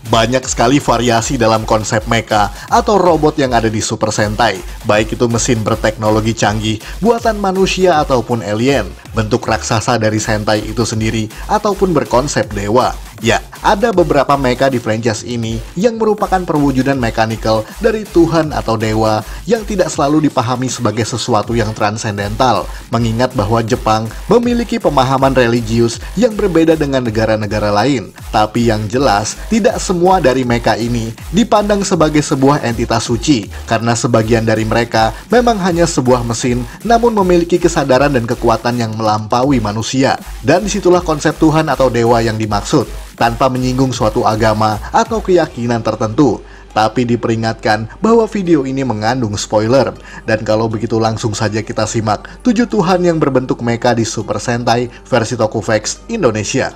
Banyak sekali variasi dalam konsep mecha atau robot yang ada di Super Sentai, baik itu mesin berteknologi canggih, buatan manusia ataupun alien, bentuk raksasa dari Sentai itu sendiri, ataupun berkonsep dewa. Ya, ada beberapa mecha di franchise ini yang merupakan perwujudan mechanical dari Tuhan atau dewa yang tidak selalu dipahami sebagai sesuatu yang transendental, mengingat bahwa Jepang memiliki pemahaman religius yang berbeda dengan negara-negara lain. Tapi yang jelas, tidak semua dari mecha ini dipandang sebagai sebuah entitas suci, karena sebagian dari mereka memang hanya sebuah mesin, namun memiliki kesadaran dan kekuatan yang melampaui manusia. Dan disitulah konsep Tuhan atau dewa yang dimaksud, tanpa menyinggung suatu agama atau keyakinan tertentu. Tapi diperingatkan bahwa video ini mengandung spoiler. Dan kalau begitu langsung saja kita simak 7 Tuhan yang berbentuk mecha di Super Sentai versi Tokuvex Indonesia.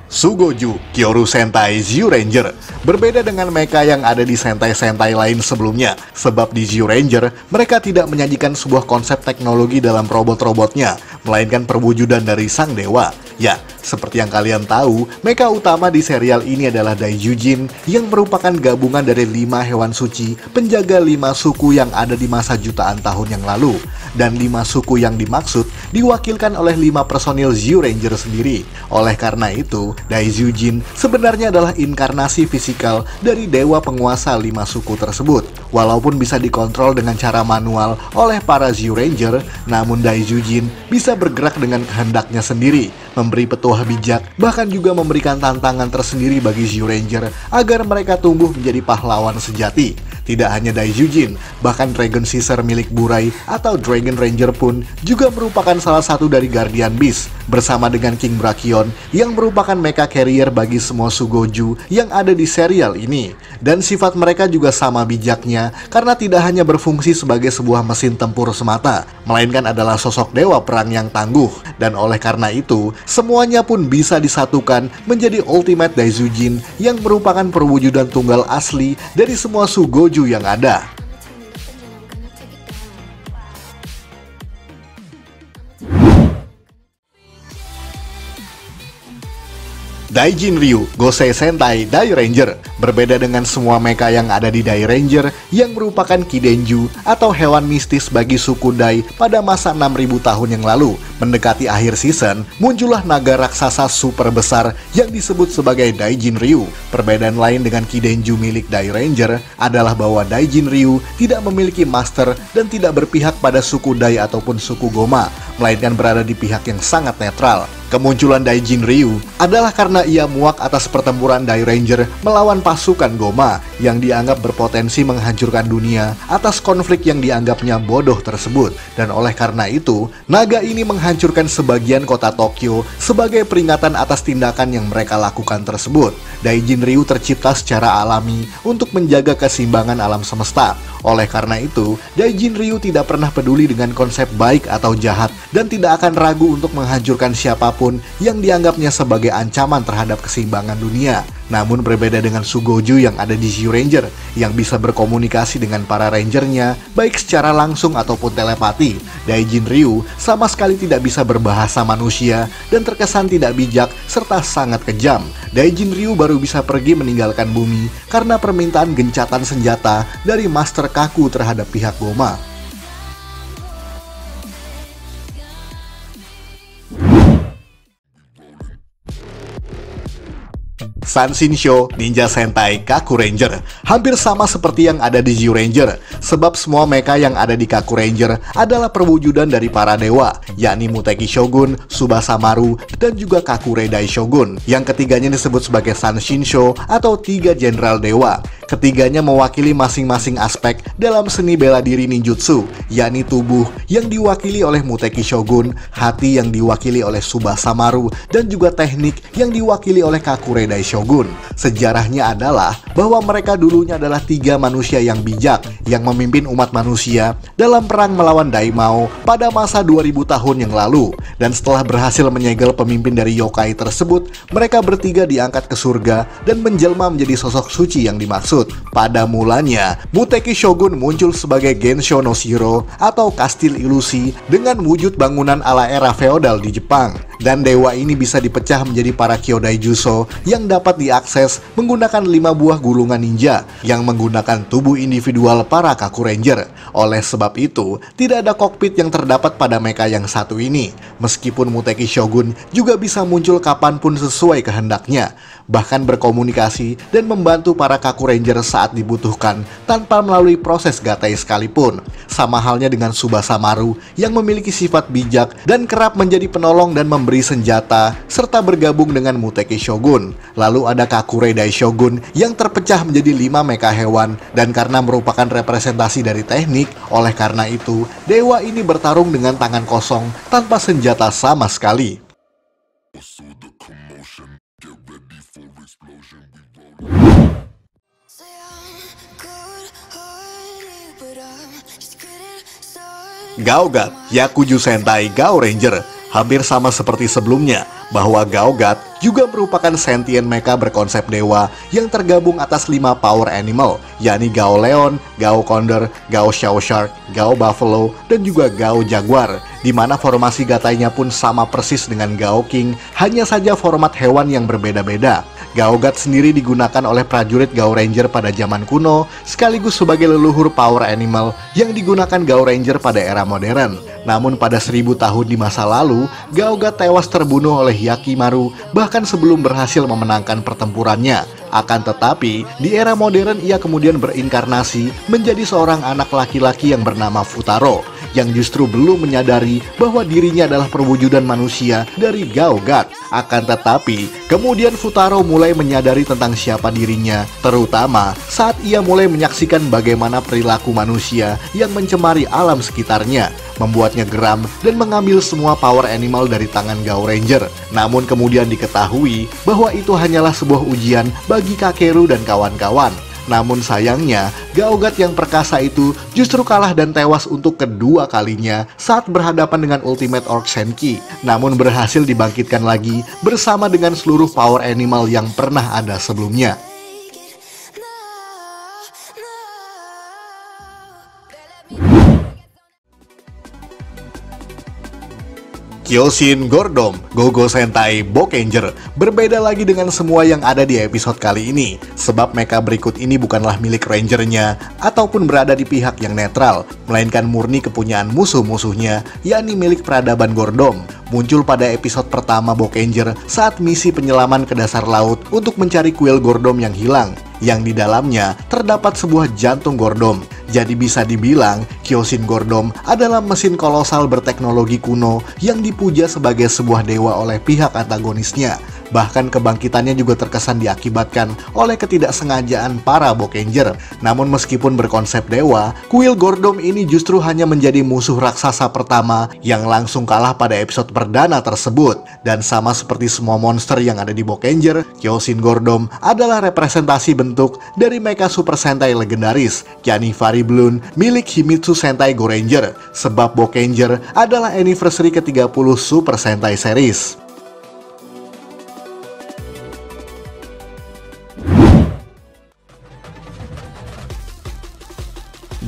Sugoju Kyoru Sentai Zyuranger berbeda dengan mecha yang ada di Sentai-Sentai lain sebelumnya, sebab di Zyuranger mereka tidak menyajikan sebuah konsep teknologi dalam robot-robotnya, melainkan perwujudan dari sang dewa. Ya, seperti yang kalian tahu, mecha utama di serial ini adalah Daijujin yang merupakan gabungan dari 5 hewan suci, penjaga 5 suku yang ada di masa jutaan tahun yang lalu. Dan 5 suku yang dimaksud diwakilkan oleh 5 personil Zyuranger sendiri. Oleh karena itu, Daijujin sebenarnya adalah inkarnasi fisikal dari dewa penguasa 5 suku tersebut. Walaupun bisa dikontrol dengan cara manual oleh para Zyuranger, namun Daijujin bisa bergerak dengan kehendaknya sendiri, memberi petuah bijak, bahkan juga memberikan tantangan tersendiri bagi Zyuranger agar mereka tumbuh menjadi pahlawan sejati. Tidak hanya Daijujin, bahkan Dragon Caesar milik Burai atau Dragon Ranger pun juga merupakan salah satu dari Guardian Beast, bersama dengan King Brachion yang merupakan mecha carrier bagi semua Sugoju yang ada di serial ini. Dan sifat mereka juga sama bijaknya, karena tidak hanya berfungsi sebagai sebuah mesin tempur semata, melainkan adalah sosok dewa perang yang tangguh. Dan oleh karena itu, semuanya pun bisa disatukan menjadi Ultimate Daijujin yang merupakan perwujudan tunggal asli dari semua Sugoju yang ada. Daijin Ryu Gosei Sentai Dairanger berbeda dengan semua mecha yang ada di Dairanger yang merupakan Kidenju atau hewan mistis bagi suku Dai pada masa 6000 tahun yang lalu. Mendekati akhir season, muncullah naga raksasa super besar yang disebut sebagai Daijin Ryu. Perbedaan lain dengan Kidenju milik Dairanger adalah bahwa Daijin Ryu tidak memiliki master dan tidak berpihak pada suku Dai ataupun suku Goma, melainkan berada di pihak yang sangat netral. Kemunculan Daijin Ryu adalah karena ia muak atas pertempuran Dairanger melawan pasukan Goma yang dianggap berpotensi menghancurkan dunia atas konflik yang dianggapnya bodoh tersebut. Dan oleh karena itu, naga ini menghancurkan sebagian kota Tokyo sebagai peringatan atas tindakan yang mereka lakukan tersebut. Daijin Ryu tercipta secara alami untuk menjaga keseimbangan alam semesta. Oleh karena itu, Daijin Ryu tidak pernah peduli dengan konsep baik atau jahat dan tidak akan ragu untuk menghancurkan siapapun yang dianggapnya sebagai ancaman terhadap keseimbangan dunia. Namun berbeda dengan Sugoju yang ada di Zyuranger yang bisa berkomunikasi dengan para rangernya baik secara langsung ataupun telepati, Daijin Ryu sama sekali tidak bisa berbahasa manusia dan terkesan tidak bijak serta sangat kejam. Daijin Ryu baru bisa pergi meninggalkan bumi karena permintaan gencatan senjata dari Master Kaku terhadap pihak Goma. Sanshinsho Ninja Sentai Kaku Ranger hampir sama seperti yang ada di Zyuranger, sebab semua mecha yang ada di Kaku Ranger adalah perwujudan dari para dewa, yakni Muteki Shogun, Tsubasa Maru, dan juga Kakure Dai Shogun. Yang ketiganya disebut sebagai Sanshinsho atau 3 jenderal dewa. Ketiganya mewakili masing-masing aspek dalam seni bela diri ninjutsu, yakni tubuh yang diwakili oleh Muteki Shogun, hati yang diwakili oleh Tsubasa Maru, dan juga teknik yang diwakili oleh Kakure Dai Shogun. Sejarahnya adalah bahwa mereka dulunya adalah 3 manusia yang bijak yang memimpin umat manusia dalam perang melawan Daimao pada masa 2000 tahun yang lalu. Dan setelah berhasil menyegel pemimpin dari yokai tersebut, mereka bertiga diangkat ke surga dan menjelma menjadi sosok suci yang dimaksud. maksud. Pada mulanya, Muteki Shogun muncul sebagai Gensho no Shiro atau kastil ilusi dengan wujud bangunan ala era feodal di Jepang. Dan dewa ini bisa dipecah menjadi para Kyodai Juso yang dapat diakses menggunakan 5 buah gulungan ninja yang menggunakan tubuh individual para Kaku Ranger. Oleh sebab itu, tidak ada kokpit yang terdapat pada mecha yang satu ini. Meskipun Muteki Shogun juga bisa muncul kapanpun sesuai kehendaknya, bahkan berkomunikasi dan membantu para Kaku Ranger saat dibutuhkan tanpa melalui proses gatai sekalipun. Sama halnya dengan Tsubasa Maru yang memiliki sifat bijak dan kerap menjadi penolong dan memberi senjata serta bergabung dengan Muteki Shogun. Lalu ada Kakure Dai Shogun yang terpecah menjadi 5 mecha hewan, dan karena merupakan representasi dari teknik, oleh karena itu dewa ini bertarung dengan tangan kosong tanpa senjata sama sekali. Gaogat Yakuju Sentai Gao Ranger. Hampir sama seperti sebelumnya, bahwa Gaogat juga merupakan sentient mecha berkonsep dewa yang tergabung atas 5 power animal, yakni Gao Leon, Gao Condor, Gao Xiao Shark, Gao Buffalo, dan juga Gao Jaguar, di mana formasi gatainya pun sama persis dengan Gao King, hanya saja format hewan yang berbeda-beda. Gaogat sendiri digunakan oleh prajurit Gao Ranger pada zaman kuno, sekaligus sebagai leluhur power animal yang digunakan Gao Ranger pada era modern. Namun pada 1000 tahun di masa lalu, Gaogat tewas terbunuh oleh Yakimaru bahkan sebelum berhasil memenangkan pertempurannya. Akan tetapi, di era modern ia kemudian berinkarnasi menjadi seorang anak laki-laki yang bernama Futaro, yang justru belum menyadari bahwa dirinya adalah perwujudan manusia dari Gaogat. Akan tetapi, kemudian Futaro mulai menyadari tentang siapa dirinya, terutama saat ia mulai menyaksikan bagaimana perilaku manusia yang mencemari alam sekitarnya, membuatnya geram dan mengambil semua power animal dari tangan Gao Ranger. Namun kemudian diketahui bahwa itu hanyalah sebuah ujian bagi Kakeru dan kawan-kawan. Namun sayangnya, Gaogat yang perkasa itu justru kalah dan tewas untuk kedua kalinya saat berhadapan dengan Ultimate Orc Senki. Namun berhasil dibangkitkan lagi bersama dengan seluruh power animal yang pernah ada sebelumnya. Kyoshin Gordom Gogo Sentai Bokenger berbeda lagi dengan semua yang ada di episode kali ini, sebab mecha berikut ini bukanlah milik rangernya ataupun berada di pihak yang netral, melainkan murni kepunyaan musuh-musuhnya, yakni milik peradaban Gordom. Muncul pada episode pertama Bokenger saat misi penyelaman ke dasar laut untuk mencari kuil Gordom yang hilang, yang di dalamnya terdapat sebuah jantung Gordom. Jadi bisa dibilang, Kyoshin Gordom adalah mesin kolosal berteknologi kuno yang dipuja sebagai sebuah dewa oleh pihak antagonisnya. Bahkan kebangkitannya juga terkesan diakibatkan oleh ketidaksengajaan para Bokenger. Namun meskipun berkonsep dewa, kuil Gordom ini justru hanya menjadi musuh raksasa pertama yang langsung kalah pada episode perdana tersebut. Dan sama seperti semua monster yang ada di Bokenger, Kyoshin Gordom adalah representasi bentuk dari mecha Super Sentai legendaris, yakni Bloon milik Himitsu Sentai Goranger, sebab Bokenger adalah anniversary ke-30 Super Sentai series.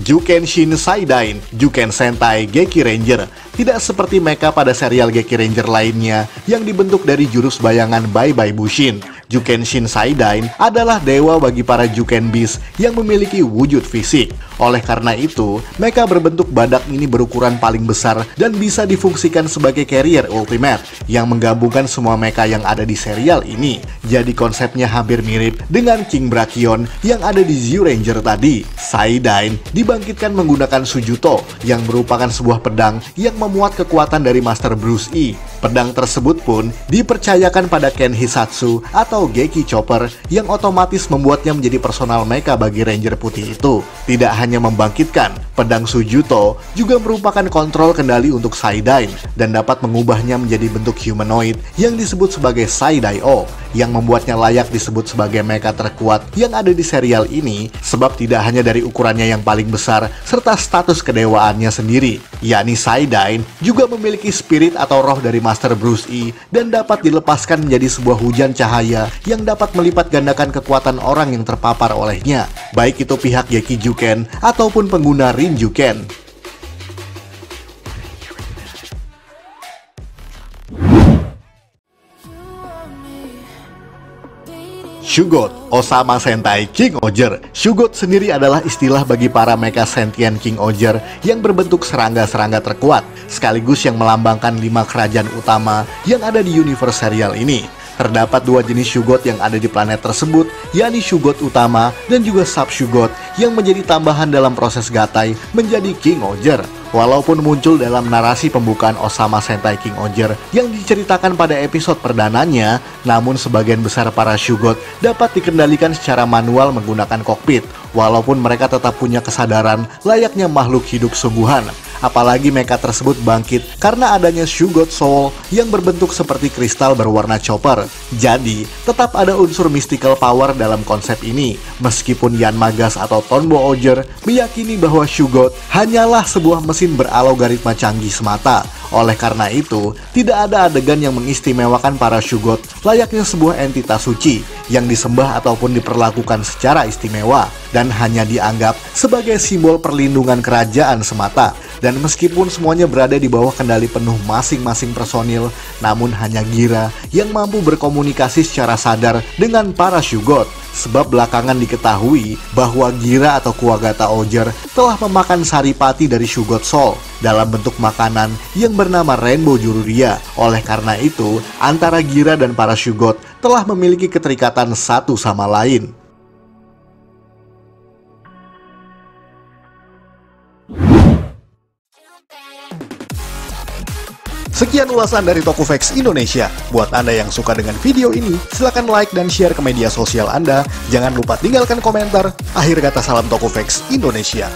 Jukenshin Saidain Juken Sentai Geki Ranger. Tidak seperti mecha pada serial Geki Ranger lainnya yang dibentuk dari jurus bayangan Bai Bai Bushin. Jukenshin Saidain adalah dewa bagi para Juken Beast yang memiliki wujud fisik. Oleh karena itu, mecha berbentuk badak ini berukuran paling besar dan bisa difungsikan sebagai carrier ultimate yang menggabungkan semua mecha yang ada di serial ini. Jadi konsepnya hampir mirip dengan King Brachion yang ada di Zyuranger tadi. Saidain dibangkitkan menggunakan Sujuto yang merupakan sebuah pedang yang memuat kekuatan dari Master Bruce E. Pedang tersebut pun dipercayakan pada Ken Hisatsu atau Geki Chopper yang otomatis membuatnya menjadi personal mecha bagi Ranger putih itu. Tidak hanya hanya membangkitkan. Pedang Sujuto juga merupakan kontrol kendali untuk Saidain dan dapat mengubahnya menjadi bentuk humanoid yang disebut sebagai Sai-Dai-O, yang membuatnya layak disebut sebagai mecha terkuat yang ada di serial ini, sebab tidak hanya dari ukurannya yang paling besar serta status kedewaannya sendiri, yakni Saidain juga memiliki spirit atau roh dari Master Bruce Yi dan dapat dilepaskan menjadi sebuah hujan cahaya yang dapat melipat gandakan kekuatan orang yang terpapar olehnya, baik itu pihak Gekijuken ataupun pengguna Rinjuken. Shugot, Osama Sentai King Oger. Shugot sendiri adalah istilah bagi para mecha sentient King Oger yang berbentuk serangga-serangga terkuat, sekaligus yang melambangkan 5 kerajaan utama yang ada di universe serial ini. Terdapat 2 jenis Shugot yang ada di planet tersebut, yakni Shugot utama dan juga Sub-Shugot yang menjadi tambahan dalam proses Gatai menjadi King Oger. Walaupun muncul dalam narasi pembukaan Osama Sentai King Oger yang diceritakan pada episode perdananya, namun sebagian besar para Shugot dapat dikendalikan secara manual menggunakan kokpit, walaupun mereka tetap punya kesadaran layaknya makhluk hidup sungguhan. Apalagi mecha tersebut bangkit karena adanya Shugot Soul yang berbentuk seperti kristal berwarna chopper. Jadi, tetap ada unsur mystical power dalam konsep ini, meskipun Yan Magas atau Tonbo Oger meyakini bahwa Shugot hanyalah sebuah mesin beralogaritma canggih semata. Oleh karena itu, tidak ada adegan yang mengistimewakan para Shugot layaknya sebuah entitas suci yang disembah ataupun diperlakukan secara istimewa, dan hanya dianggap sebagai simbol perlindungan kerajaan semata. Dan meskipun semuanya berada di bawah kendali penuh masing-masing personil, namun hanya Gira yang mampu berkomunikasi secara sadar dengan para Shugot. Sebab belakangan diketahui bahwa Gira atau Kuwagata Oger telah memakan saripati dari Shugot Soul dalam bentuk makanan yang bernama Rainbow Jururia. Oleh karena itu, antara Gira dan para Shugot telah memiliki keterikatan satu sama lain. Sekian ulasan dari Tokufax Indonesia. Buat Anda yang suka dengan video ini, silahkan like dan share ke media sosial Anda. Jangan lupa tinggalkan komentar. Akhir kata, salam Tokufax Indonesia.